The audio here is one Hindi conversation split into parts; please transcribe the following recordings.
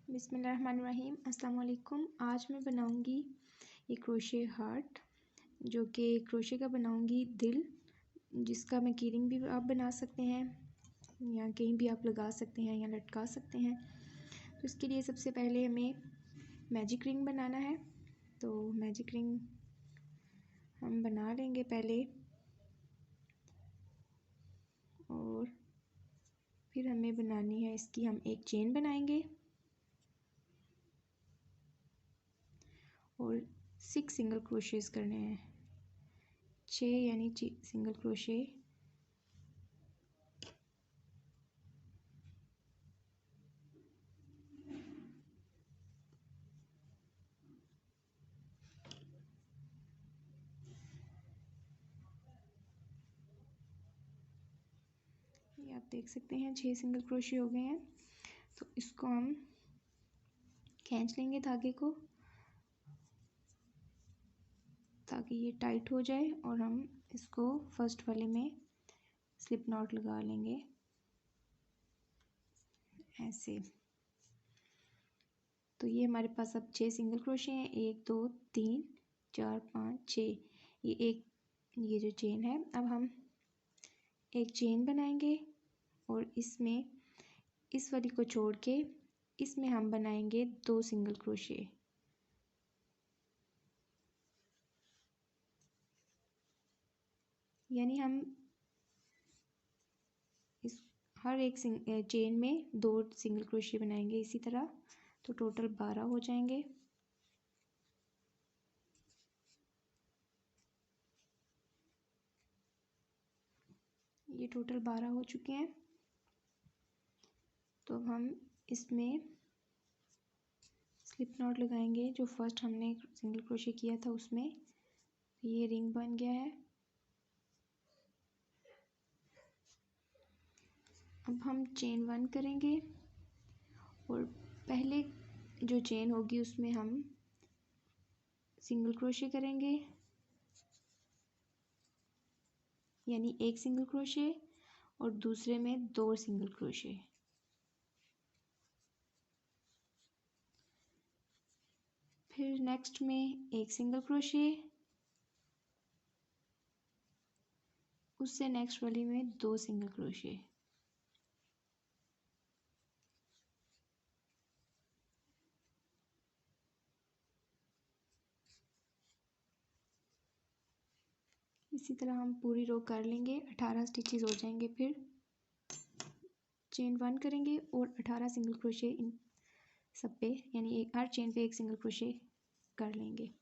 बिस्मिल्लाहिर्रहमानिर्रहीम। अस्सलाम वालेकुम। आज मैं बनाऊंगी ये क्रोशे हार्ट, जो कि क्रोशे का बनाऊंगी दिल, जिसका मैं कीरिंग भी आप बना सकते हैं या कहीं भी आप लगा सकते हैं या लटका सकते हैं। तो इसके लिए सबसे पहले हमें मैजिक रिंग बनाना है। तो मैजिक रिंग हम बना लेंगे पहले, और फिर हमें बनानी है इसकी, हम एक चेन बनाएंगे और 6 सिंगल क्रोशेस करने हैं। 6 यानी सिंगल क्रोशे। ये आप देख सकते हैं 6 सिंगल क्रोशे हो गए हैं। तो इसको हम खींच लेंगे धागे को ताकि ये टाइट हो जाए, और हम इसको फर्स्ट वाले में स्लिप नॉट लगा लेंगे ऐसे। तो ये हमारे पास अब 6 सिंगल क्रोशे हैं। 1 2 3 4 5 6। ये जो चेन है, अब हम एक चेन बनाएंगे और इसमें इस वाली को छोड़ के इसमें हम बनाएंगे 2 सिंगल क्रोशे। यानी हम इस हर एक चेन में 2 सिंगल क्रोशे बनाएंगे इसी तरह। तो टोटल 12 हो जाएंगे। ये टोटल 12 हो चुके हैं। तो अब हम इसमें स्लिप नॉट लगाएंगे जो फर्स्ट हमने सिंगल क्रोशे किया था उसमें। ये रिंग बन गया है। अब हम चेन 1 करेंगे और पहले जो चेन होगी उसमें हम सिंगल क्रोशे करेंगे, यानी एक सिंगल क्रोशे, और दूसरे में 2 सिंगल क्रोशे। फिर नेक्स्ट में एक सिंगल क्रोशे, उससे नेक्स्ट वाली में 2 सिंगल क्रोशे। इसी तरह हम पूरी रो कर लेंगे। 18 स्टिचेस हो जाएंगे। फिर चेन 1 करेंगे और 18 सिंगल क्रोशे इन सब पे, यानी हर चेन पे एक सिंगल क्रोशे कर लेंगे।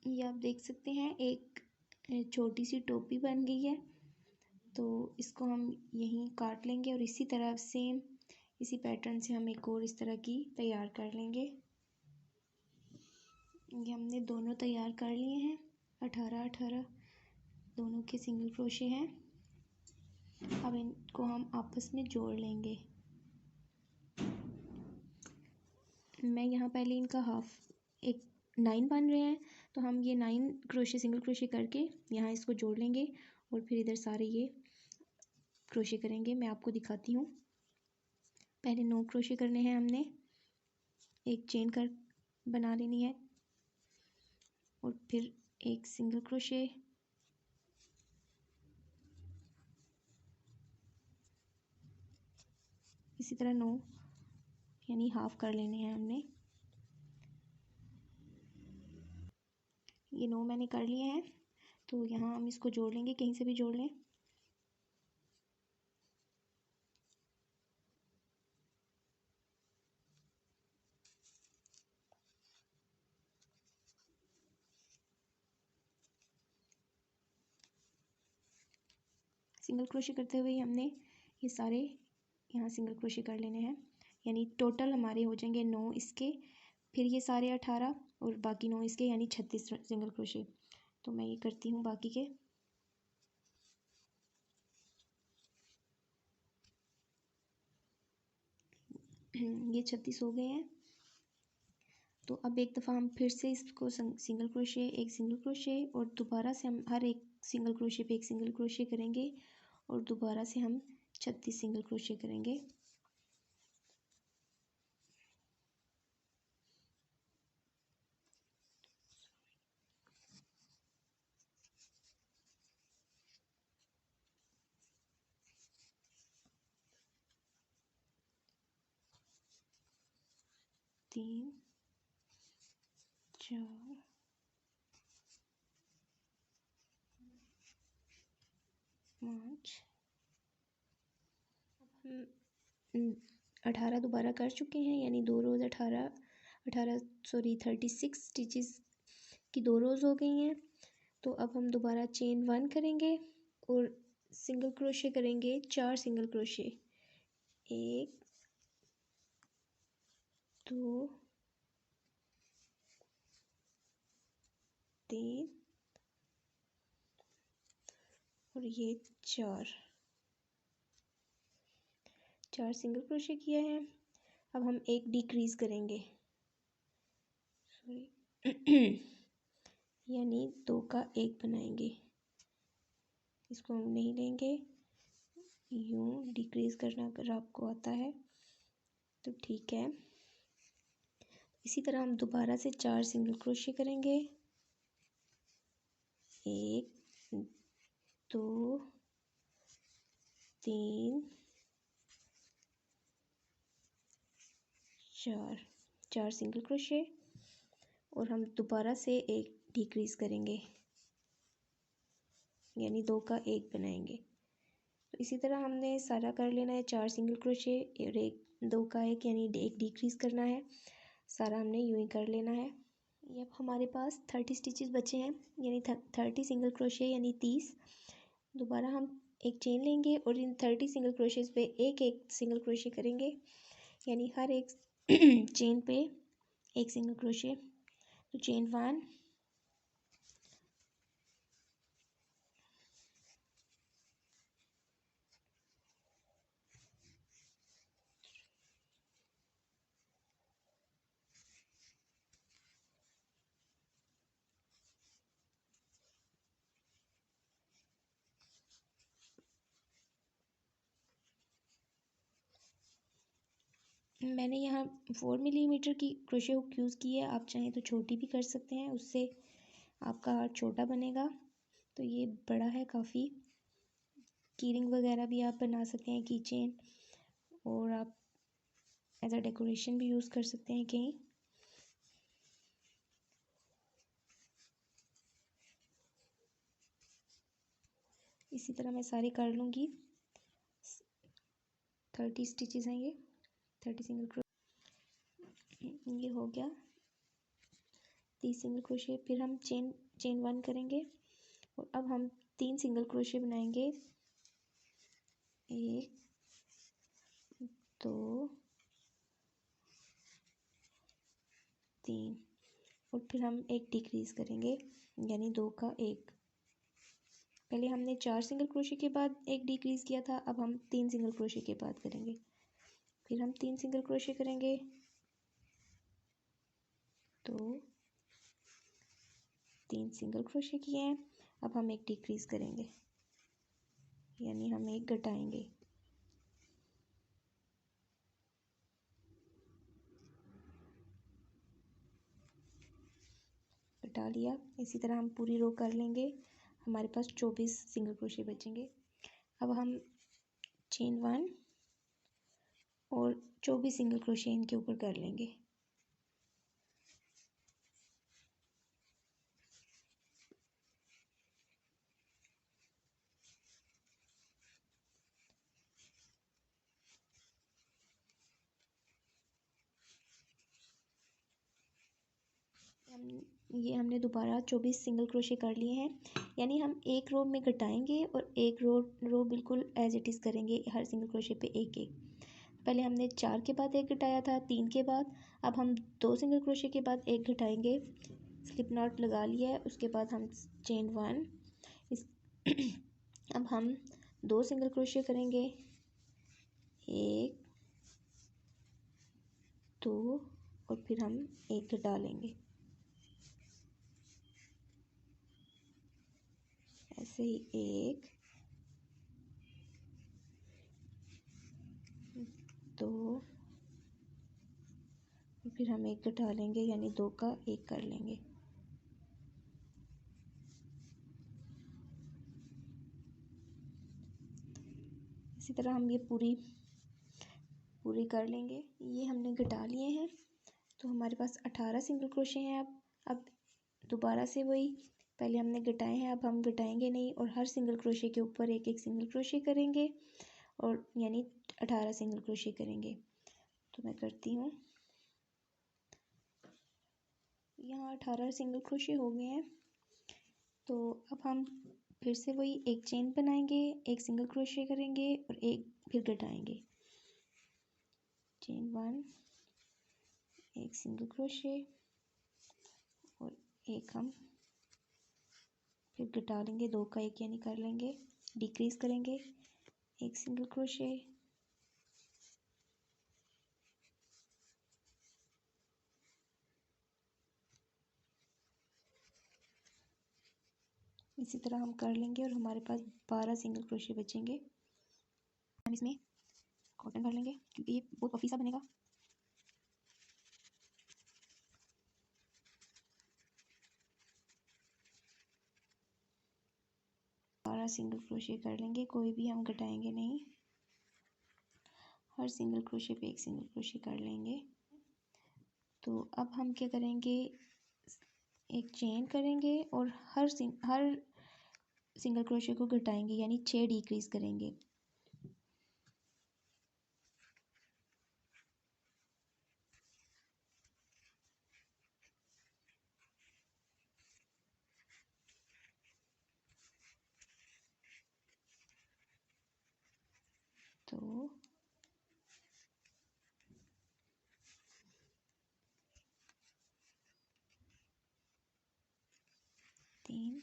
ये आप देख सकते हैं एक छोटी सी टोपी बन गई है। तो इसको हम यहीं काट लेंगे और इसी तरह सेम इसी पैटर्न से हम एक और इस तरह की तैयार कर लेंगे। ये हमने दोनों तैयार कर लिए हैं। 18 दोनों के सिंगल क्रोशे हैं। अब इनको हम आपस में जोड़ लेंगे। मैं यहाँ पहले इनका एक 9 बन रहे हैं, तो हम ये 9 क्रोशे सिंगल क्रोशे करके यहाँ इसको जोड़ लेंगे और फिर इधर सारे ये क्रोशे करेंगे। मैं आपको दिखाती हूँ। पहले 9 क्रोशे करने हैं हमने, एक चेन कर बना लेनी है और फिर एक सिंगल क्रोशे, इसी तरह 9 यानी हाफ कर लेने हैं हमने। ये 9 मैंने कर लिए हैं। तो यहाँ हम इसको जोड़ लेंगे, कहीं से भी जोड़ लें। सिंगल क्रोशे करते हुए हमने ये सारे यहाँ सिंगल क्रोशे कर लेने हैं, यानी टोटल हमारे हो जाएंगे 9 इसके, फिर ये सारे 18 और बाकी 9 इसके, यानी 36 सिंगल क्रोशे। तो मैं ये करती हूँ बाकी के। ये 36 हो गए हैं। तो अब एक दफ़ा हम फिर से इसको सिंगल क्रोशे, एक सिंगल क्रोशे, और दोबारा से हम हर एक सिंगल क्रोशे पे एक सिंगल क्रोशे करेंगे और दोबारा से हम 36 सिंगल क्रोशे करेंगे। तीन, चार, पाँच, हम 18 दोबारा कर चुके हैं, यानी 2 रोज़ 36 स्टिचेस की 2 रोज़ हो गई हैं। तो अब हम दोबारा चेन 1 करेंगे और सिंगल क्रोशे करेंगे 4 सिंगल क्रोशे, 1, 2, 3 और ये 4 सिंगल क्रोशे किया है। अब हम एक डिक्रीज़ करेंगे, सॉरी यानी 2 का 1 बनाएंगे। इसको हम नहीं लेंगे, यूँ डिक्रीज़ करना अगर आपको आता है तो ठीक है। इसी तरह हम दोबारा से 4 सिंगल क्रोशे करेंगे, 1, 2, 3, 4 सिंगल क्रोशे, और हम दोबारा से एक डिक्रीज़ करेंगे, यानी 2 का 1 बनाएंगे। तो इसी तरह हमने सारा कर लेना है, 4 सिंगल क्रोशे और एक 2 का 1 यानी एक डिक्रीज़ करना है। सारा हमने यूँ ही कर लेना है। ये अब हमारे पास 30 स्टिचेस बचे हैं, यानी 30 सिंगल क्रोशे यानी 30। दोबारा हम एक चेन लेंगे और इन 30 सिंगल क्रोशेज़ पे एक एक सिंगल क्रोशे करेंगे, यानी हर एक चेन पे एक सिंगल क्रोशे। तो चेन 1, मैंने यहाँ 4 मिलीमीटर की क्रोशे हुक यूज़ की है, आप चाहें तो छोटी भी कर सकते हैं, उससे आपका हार्ट छोटा बनेगा। तो ये बड़ा है काफ़ी। कीरिंग वगैरह भी आप बना सकते हैं, की चेन, और आप एज अ डेकोरेशन भी यूज़ कर सकते हैं कहीं। इसी तरह मैं सारे कर लूँगी। 30 स्टिचेस हैं ये, 30 सिंगल क्रोशे, ये हो गया 30 सिंगल क्रोशे। फिर हम चेन 1 करेंगे और अब हम 3 सिंगल क्रोशे बनाएंगे, 1, 2, 3, और फिर हम एक डिक्रीज़ करेंगे, यानी 2 का 1। पहले हमने 4 सिंगल क्रोशे के बाद एक डिक्रीज़ किया था, अब हम 3 सिंगल क्रोशे के बाद करेंगे। फिर हम 3 सिंगल क्रोशे करेंगे, 2, 3 सिंगल क्रोशे किए हैं। अब हम एक डिक्रीज़ करेंगे, यानी हम एक घटाएंगे, घटा लिया। इसी तरह हम पूरी रो कर लेंगे, हमारे पास 24 सिंगल क्रोशे बचेंगे। अब हम चेन 1 और 24 सिंगल क्रोशे इनके ऊपर कर लेंगे। ये हमने दोबारा 24 सिंगल क्रोशे कर लिए हैं, यानी हम एक रो में घटाएंगे और एक रो बिल्कुल एज इट इज़ करेंगे, हर सिंगल क्रोशे पे एक एक। पहले हमने 4 के बाद एक घटाया था, 3 के बाद। अब हम 2 सिंगल क्रोशे के बाद एक घटाएंगे, स्लिप नॉट लगा लिया है। उसके बाद हम चेन 1 इस अब हम 2 सिंगल क्रोशे करेंगे, 1, 2 और फिर हम एक डालेंगे। ऐसे ही 1 2 फिर हम एक डालेंगे, यानी 2 का 1 कर लेंगे। इसी तरह हम ये पूरी कर लेंगे। ये हमने घटा लिए हैं, तो हमारे पास 18 सिंगल क्रोशे हैं। अब दोबारा से वही, पहले हमने घटाए हैं, अब हम घटाएंगे नहीं और हर सिंगल क्रोशे के ऊपर एक एक सिंगल क्रोशे करेंगे, और यानी 18 सिंगल क्रोशे करेंगे। तो मैं करती हूँ, यहाँ 18 सिंगल क्रोशे हो गए हैं। तो अब हम फिर से वही एक चेन बनाएंगे, एक सिंगल क्रोशे करेंगे और एक फिर घटाएंगे। चेन 1, एक सिंगल क्रोशे और एक हम फिर घटा लेंगे, 2 का 1 यानी कर लेंगे, डिक्रीज करेंगे, एक सिंगल क्रोशे, इसी तरह हम कर लेंगे और हमारे पास 12 सिंगल क्रोशे बचेंगे। हम इसमें कॉटन भर लेंगे क्योंकि ये बहुत पफी सा बनेगा। सिंगल क्रोशे कर लेंगे, कोई भी हम घटाएंगे नहीं, हर सिंगल क्रोशे पे एक सिंगल क्रोशे कर लेंगे। तो अब हम क्या करेंगे, एक चेन करेंगे और हर सिंगल क्रोशे को घटाएंगे, यानी 6 डिक्रीज करेंगे। तो 3,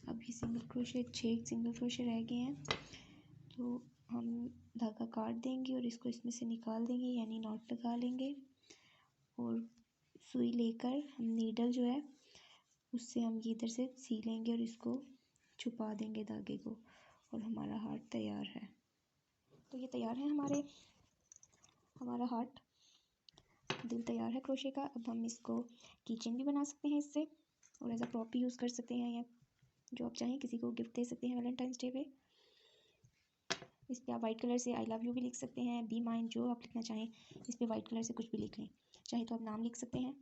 अब ये सिंगल क्रोशे 6 सिंगल क्रोशे रह गए हैं, तो हम धागा काट देंगे और इसको इसमें से निकाल देंगे, यानी नॉट लगा लेंगे और सुई लेकर हम नीडल जो है उससे हम ये इधर से सी लेंगे और इसको छुपा देंगे धागे को, और हमारा हार्ट तैयार है। तो ये तैयार है हमारा हार्ट, दिल तैयार है क्रोशे का। अब हम इसको कीचेन भी बना सकते हैं इससे, और एज अ प्रॉप भी यूज़ कर सकते हैं, या जो आप चाहें किसी को गिफ्ट दे सकते हैं वैलेंटाइंस डे पे। इस पर आप वाइट कलर से आई लव यू भी लिख सकते हैं, बी माइन, जो आप लिखना चाहें, इस पर वाइट कलर से कुछ भी लिख लें। चाहे तो आप नाम लिख सकते हैं,